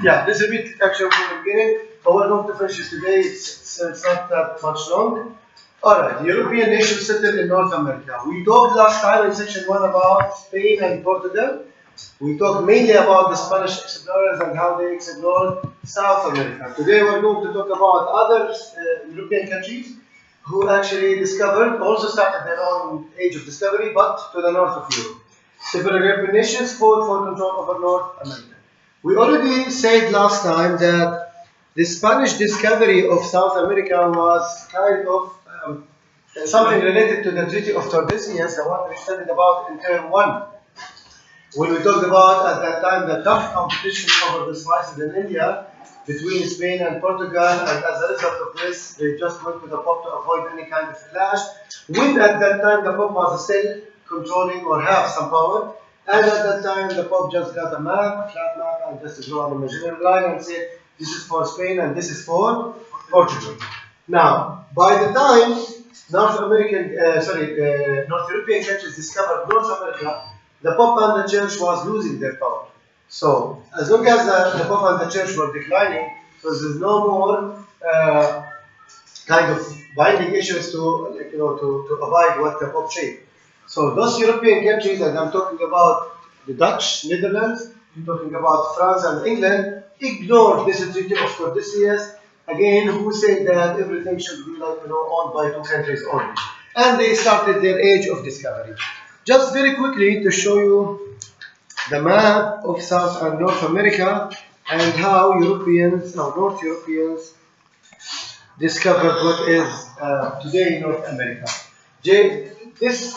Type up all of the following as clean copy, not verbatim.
Yeah, this will be actually from the beginning, but we're going to finish it today. It's not that much long. Alright, European nations settled in North America. We talked last time in section 1 about Spain and Portugal. We talked mainly about the Spanish explorers and how they explored South America. Today we're going to talk about other European countries who actually discovered, also started their own age of discovery, but to the north of Europe. Several European nations fought for control over North America. We already said last time that the Spanish discovery of South America was kind of something related to the Treaty of Tordesillas, the one we studied about in term 1. When we talked about at that time the tough competition over the spices in India between Spain and Portugal, and as a result of this, they just went to the Pope to avoid any kind of clash. When at that time the Pope was still controlling or have some power, and at that time the Pope just got a map, a flat map, and just drew an imaginary line and said, this is for Spain and this is for Portugal. Now, by the time North European countries discovered North America, the Pope and the Church was losing their power. So, as long as the Pope and the Church were declining, so there's no more kind of binding issues to abide what the Pope said. So those European countries, and I'm talking about the Dutch, Netherlands, I'm talking about France and England, ignored this Treaty of Tordesillas, again, who said that everything should be owned by 2 countries only. And they started their age of discovery. Just very quickly to show you the map of South and North America and how North Europeans discovered what is today North America. This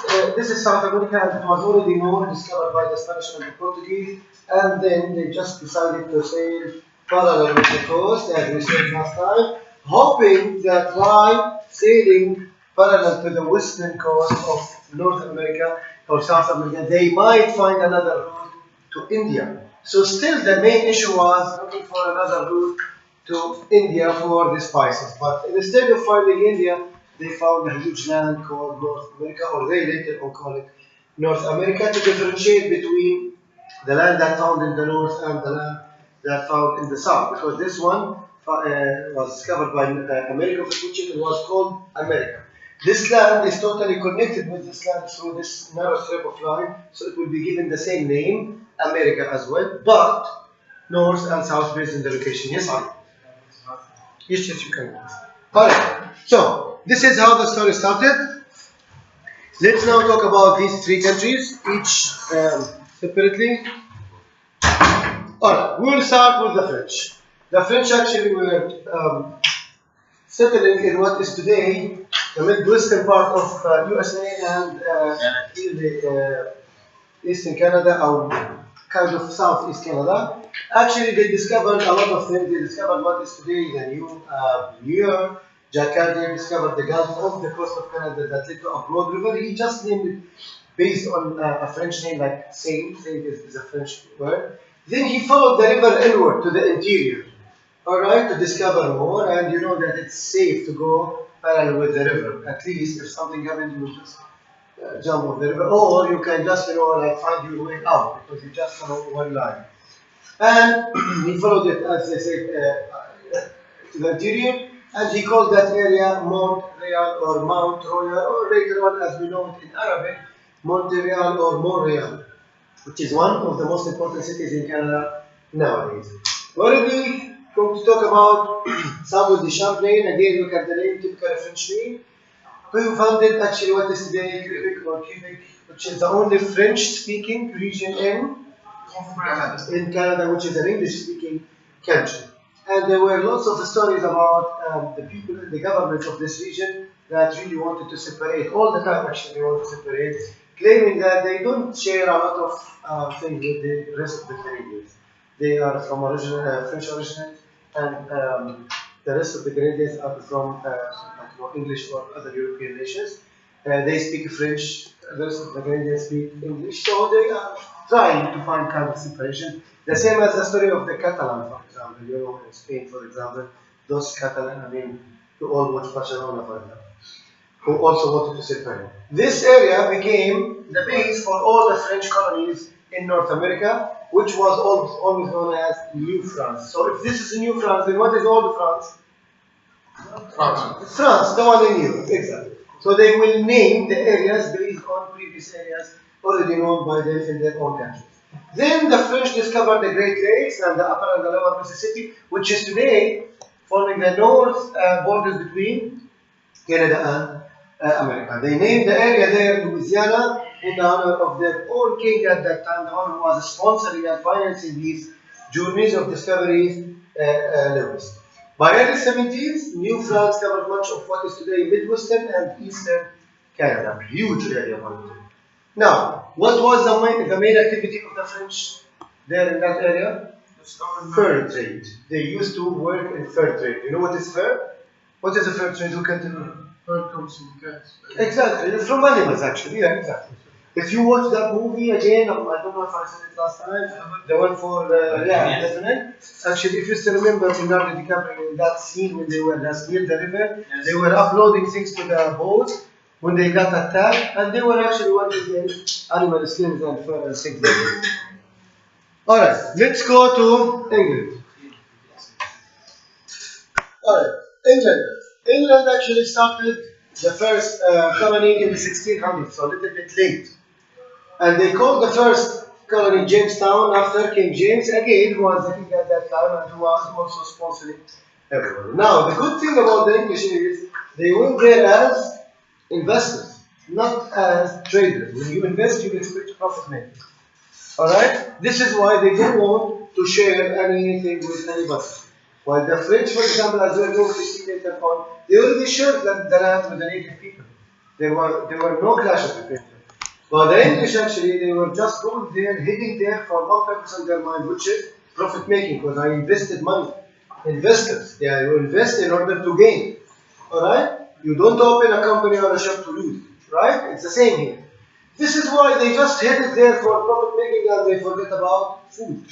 is South America, and it was already known, discovered by the Spanish and the Portuguese, and then they just decided to sail parallel with the coast, as we said last time, hoping that by sailing parallel to the western coast of North America or South America, they might find another route to India. So still the main issue was looking for another route to India for the spices. But instead of finding India, they found a huge land called North America, or they later on call it North America, to differentiate between the land that found in the north and the land that found in the south. Because this one was discovered by Amerigo Vespucci, it was called America. This land is totally connected with this land through this narrow strip of line, so it will be given the same name, America as well, but north and south based in the location. Yes, Ali? Yes, you can. Alright, so this is how the story started. Let's now talk about these 3 countries, each separately. Alright, we will start with the French. The French actually were settling in what is today the midwestern part of USA and eastern Canada, or kind of southeast Canada. Actually, they discovered a lot of things. They discovered what is today the New York. Jacques Cartier discovered the Gulf of the coast of Canada that led to a broad river. He just named it based on a French name like Seine. Seine is a French word. Then he followed the river inward to the interior, alright, to discover more, and you know that it's safe to go parallel with the river. At least if something happens, you just jump off the river, or you can just find your way out because you just follow one line. And he followed it, as they say, to the interior, and he called that area Mont Royal or Mount Royal, or later on, as we know it in Arabic, Montreal or Montreal, which is one of the most important cities in Canada nowadays. We're already going to talk about Samuel de Champlain. Again, look at the name, typical French name, who founded actually what is today Quebec, which is the only French-speaking region in Canada, which is an English-speaking country. And there were lots of stories about the people in the government of this region that really wanted to separate, all the time actually they want to separate, claiming that they don't share a lot of things with the rest of the Canadians. They are from French origin, and the rest of the Canadians are from English or other European nations. They speak French, the rest of the Canadians speak English, so they are trying to find kind of separation. The same as the story of the Catalan, for example. You know, in Spain, for example, those Catalan, who all watch Barcelona, for example, who also wanted to separate. This area became the base for all the French colonies in North America, which was always known as New France. So if this is New France, then what is Old France? France, the one in Europe, exactly. So they will name the areas based on previous areas already known by them in their own countries. Then the French discovered the Great Lakes and the upper and the lower Mississippi, which is today forming the north borders between Canada and America. They named the area there Louisiana in honor of their own king at that time, the one who was sponsoring and financing these journeys of discoveries, Lewis. By early 70s, New France covered much of what is today Midwestern and Eastern Canada. Huge area, by the way. Now, what was the main activity of the French there in that area? Fur trade. They used to work in fur trade. You know what is fur? What is a fur trade? Who can tell me? Fur comes from cats. Exactly. It's from animals, actually. Yeah, exactly. If you watch that movie again, I don't know if I said it last time, the one for, yeah, definitely. Actually, if you still remember Leonardo DiCaprio in that scene when they were near the river, they were uploading things to the boat when they got attacked, and they were actually working in animal skins and fur and things like that. Alright, let's go to England. Alright, England. England actually started the first colony in the 1600s, so a little bit late. And they called the first colony Jamestown after King James, again, who was the king at that time and who was also sponsoring everyone. Now, the good thing about the English is they went there as investors, not as traders. When you invest, you expect profit making. Alright? This is why they don't want to share anything with anybody. While the French, for example, as we're going to see later on, they already shared the land with the native people. There were no clashes between them. But the English actually, they were just going there, heading there for one purpose on their mind, which is profit making, because I invested money. Investors, yeah, you invest in order to gain. Alright? You don't open a company or a shop to lose. Right? It's the same here. This is why they just headed there for profit making and they forget about food.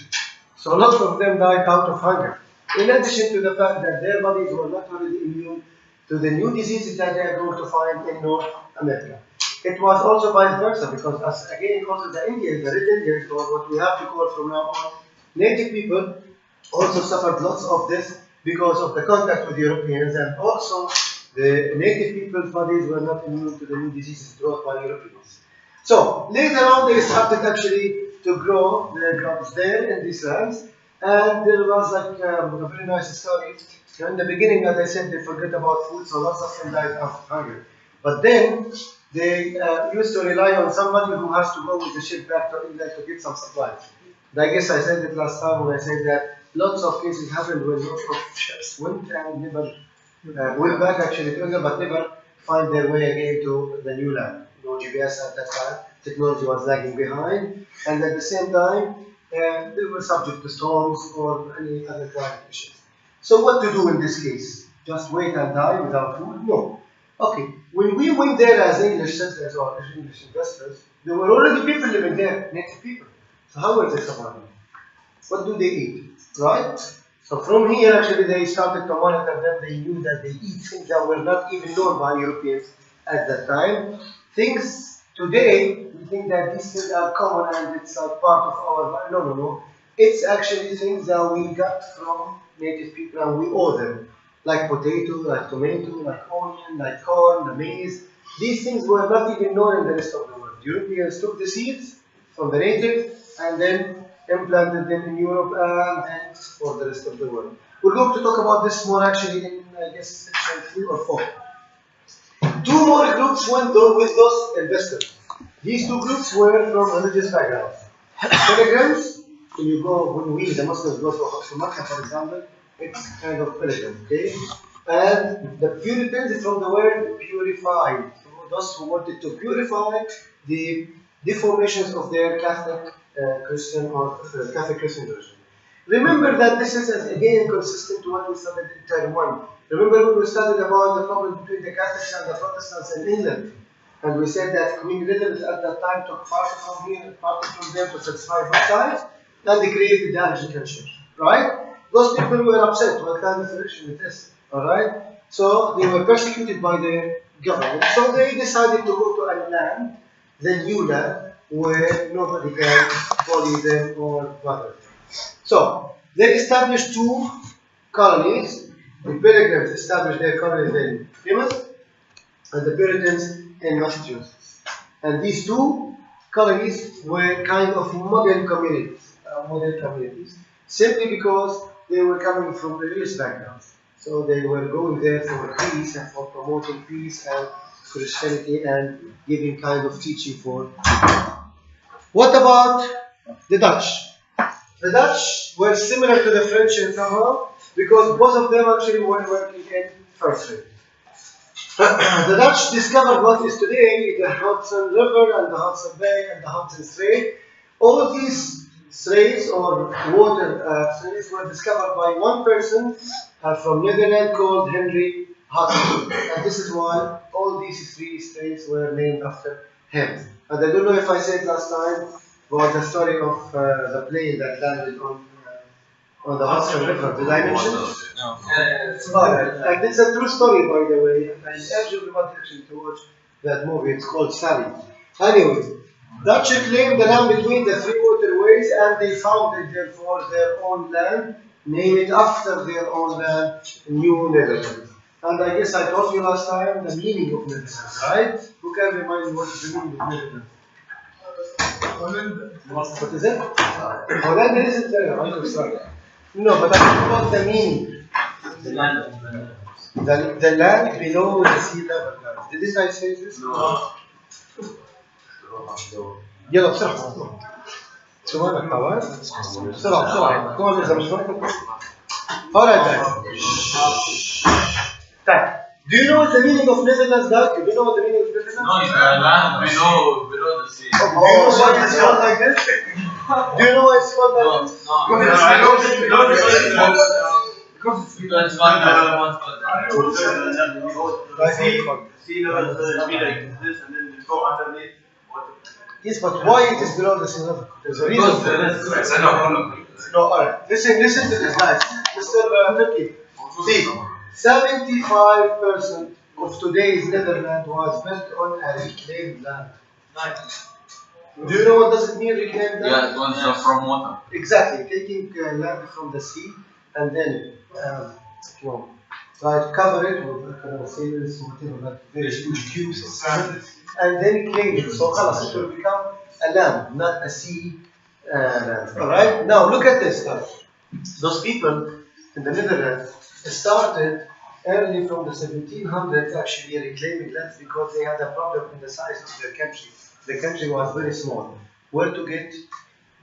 So lots of them died out of hunger. In addition to the fact that their bodies were not already immune to the new diseases that they are going to find in North America. It was also vice versa, because as again also the Indians, the Red Indians, or what we have to call from now on, native people also suffered lots of this because of the contact with Europeans, and also the native people's bodies were not immune to the new diseases brought by Europeans. So later on they started actually to grow their crops there in these lands, and there was like a very nice story. In the beginning, as I said, they forget about food, so lots of them died out of hunger. But then they used to rely on somebody who has to go with the ship back to England to get some supplies. I guess I said it last time when I said that lots of cases happened when lots of ships went and never went back actually to England, but never find their way again to the new land. No GPS at that time, technology was lagging behind, and at the same time, they were subject to storms or any other climate issues. So what to do in this case? Just wait and die without food? No. Okay, when we went there as English settlers or English investors, there were already people living there, native people. So how were they surviving? What do they eat? Right? So from here actually they started to monitor them. They knew that they eat things that were not even known by Europeans at that time. Things today, we think that these things are common and it's like part of our life. No. It's actually things that we got from native people and we owe them. Like potato, like tomato, like onion, like corn, the maize. These things were not even known in the rest of the world. Europeans took the seeds from the native and then implanted them in Europe and then for the rest of the world. We're going to talk about this more actually in, I guess, section 3 or 4. Two more groups went with those investors. These two groups were from religious backgrounds. Pilgrims, when we, the Muslims, go to Makkah, for example, it's kind of pilgrim, okay? And the Puritans, from the word purified. So those who wanted to purify the deformations of their Catholic Christian or Catholic Christian version. Remember that this is again consistent to what we studied in term 1. Remember when we studied about the problem between the Catholics and the Protestants in England? And we said that Queen Elizabeth at that time took part from here, part from them to satisfy both sides, and they created the Anglican Church, right? Those people were upset. What kind of solution is this? Alright? So they were persecuted by their government. So they decided to go to a land, the new land, where nobody can bully them or bother them. So they established two colonies. The Pilgrims established their colonies in Plymouth and the Puritans in Massachusetts. And these two colonies were kind of model communities, simply because they were coming from religious backgrounds. So they were going there for peace and for promoting peace and Christianity and giving kind of teaching for people. What about the Dutch? The Dutch were similar to the French in somehow because both of them actually were working in fur trade. The Dutch discovered what is today the Hudson River and the Hudson Bay and the Hudson Strait. All these straits or water straits were discovered by one person from Netherlands called Henry Hudson. And this is why all these three straits were named after him. And I don't know if I said last time about the story of the plane that landed on the Hudson River. Did I mention it? No. And it's a true story, by the way. I urge everybody actually to watch that movie. It's called Sally. Anyway, Dutch claimed the land between the three waterways and they founded therefore their own land, named it after their own land, New Netherlands. And I guess I told you last time the meaning of Netherlands, right? Who can remind me what is the meaning of Netherlands? Holland. What is it? Holland isn't there, I'm sorry. No, but I talk about the meaning. The land. The land below the sea level. Did I say this? No. يلا بسرعة. شو هذا الحوار؟ بسرعة. كمان إذا مش وقت. Alright guys. طيب. Do you know what the meaning of Netherlands, guys? Do you know what the meaning of Netherlands? No, it's the land below the sea. Do you know why it's called like this? Do you know why it's called like this? Because Sea level be like this, and then you go underneath water. Yes, but why it is below the sea level? There's a reason for it. No, alright. Listen to this, guys. Mr. Turkey. See, 75% of today's Netherlands was built on a reclaimed land. Do you know what does it mean, reclaimed land? yeah, it was from water. Exactly, taking land from the sea and then, like cover it with sails, whatever, like very huge cubes, and then claim it. So, it will become a land, not a sea land. Alright? Now, look at this stuff. Those people in the Netherlands started early from the 1700s actually reclaiming lands because they had a problem in the size of their country. The country was very small. Where to get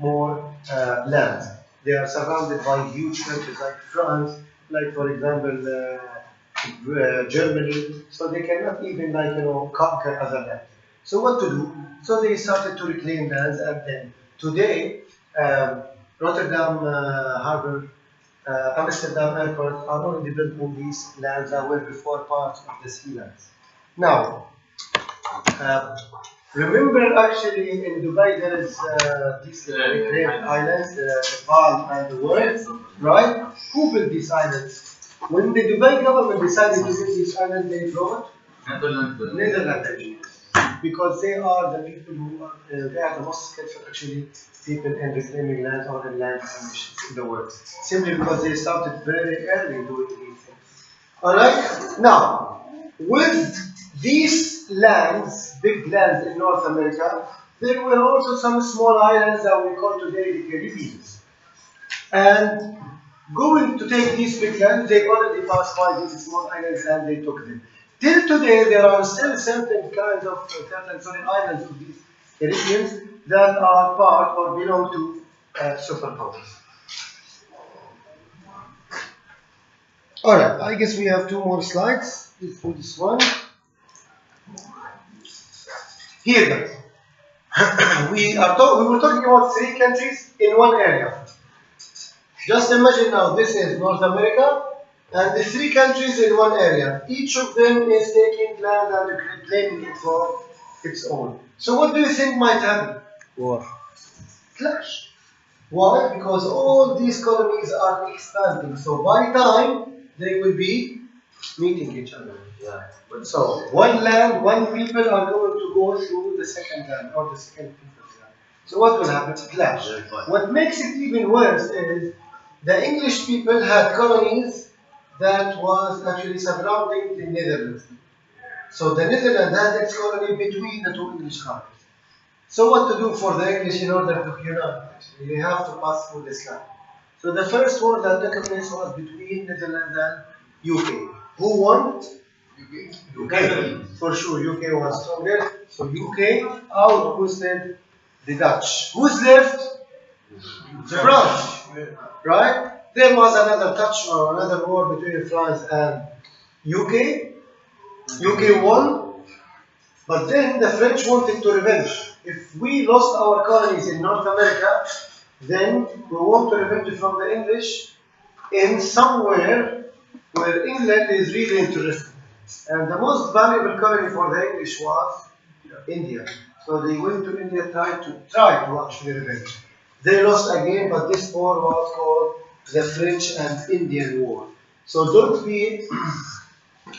more land? They are surrounded by huge countries like France, like for example Germany. So they cannot even conquer other lands. So what to do? So they started to reclaim lands, and then today Rotterdam Harbor, Amsterdam Airport are already built on these lands that were before part of the sea lands. Now, remember actually in Dubai there is these reclaimed islands, the Palm and the World, right? Who built these islands? When the Dubai government decided to build these islands, they brought Netherlands engineers. Because they are the people who are, they are the most skillful actually people in reclaiming land or in land acquisitions in the world. Simply because they started very early doing these things. Alright? Now, with these lands, big lands in North America, there were also some small islands that we call today the Caribbean. And going to take these big lands, they already passed by these small islands and they took them. Till today, there are still certain kinds of islands of these Caribbeans that are part or belong to superpowers. Alright, I guess we have two more slides. Let's do this one. Here, guys. we were talking about three countries in one area. Just imagine now, this is North America, and the three countries in one area. Each of them is taking land and claiming it for its own. So what do you think might happen? War. Clash. Why? Because all these colonies are expanding. So by time, they will be meeting each other. Yeah. So one land, one people are going to go through the second land or the second people's land. So what will happen? Clash. What makes it even worse is the English people had colonies that was actually surrounding the Netherlands. So the Netherlands had its colony between the two English colonies. So what to do for the English in order to unite? Actually, they have to pass through this line. So the first war that took place was between Netherlands and UK. Who won? UK. For sure, UK was stronger. So UK outboosted the Dutch. Who's left? France. Right? There was another touch or another war between France and UK. UK won, but then the French wanted to revenge. If we lost our colonies in North America, then we want to revenge from the English in somewhere where England is really interested. And the most valuable colony for the English was India. So they went to India try to actually revenge. They lost again, but this war was called the French and Indian War. So don't be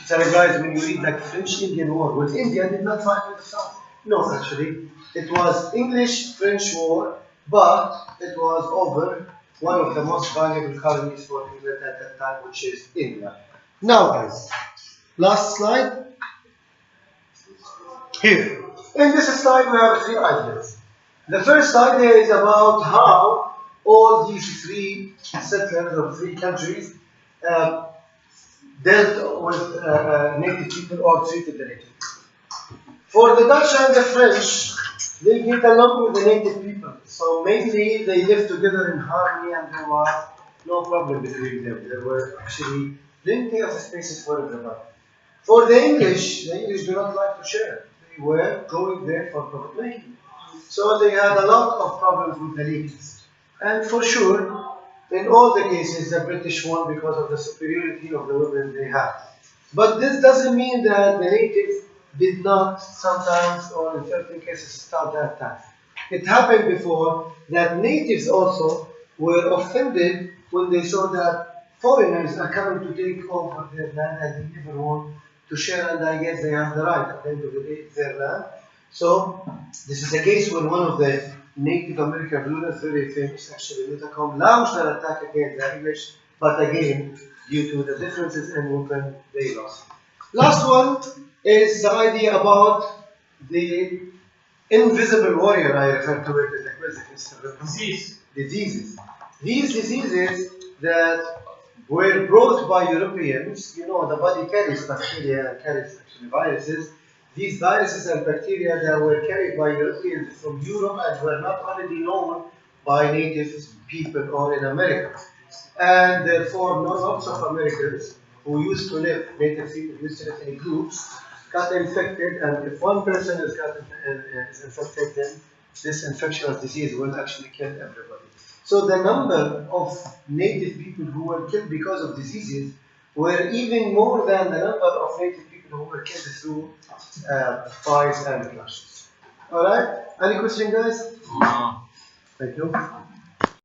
sorry guys when you read like French-Indian War. Well, India did not fight with the South. No, actually. It was English-French war, but it was over one of the most valuable colonies for England at that time, which is India. Now guys, last slide. Here. In this slide we have three ideas. The first idea is about how all these three settlers of three countries dealt with native people or treated the native people. For the Dutch and the French, they get along with the native people. So mainly they lived together in harmony and there was no problem between them. There were actually plenty of spaces for everybody. For the English do not like to share. They were going there for profit making. So they had a lot of problems with the natives. And for sure, in all the cases, the British won because of the superiority of the women they had. But this doesn't mean that the natives did not sometimes, or in certain cases, start the attack. It happened before that natives also were offended when they saw that foreigners are coming to take over their land and they never want to share, and I guess they have the right at the end of the day, it's their land. So, this is a case when one of the Native American rulers, very famous actually, Nutacom, launched an attack against the English, but again, due to the differences in weapon, they lost. Last one is the idea about the invisible warrior, I refer to it as the quiz. Diseases. These diseases that were brought by Europeans, you know, the body carries bacteria and carries actually viruses. These viruses and bacteria that were carried by Europeans from Europe and were not already known by native people or in America. And therefore, lots of Americans who used to live, native people used to live in groups, got infected, and if one person is infected, then this infectious disease will actually kill everybody. So the number of native people who were killed because of diseases were even more than the number of native people who were killed through fires and clashes. Alright? Any question, guys? No. Thank you.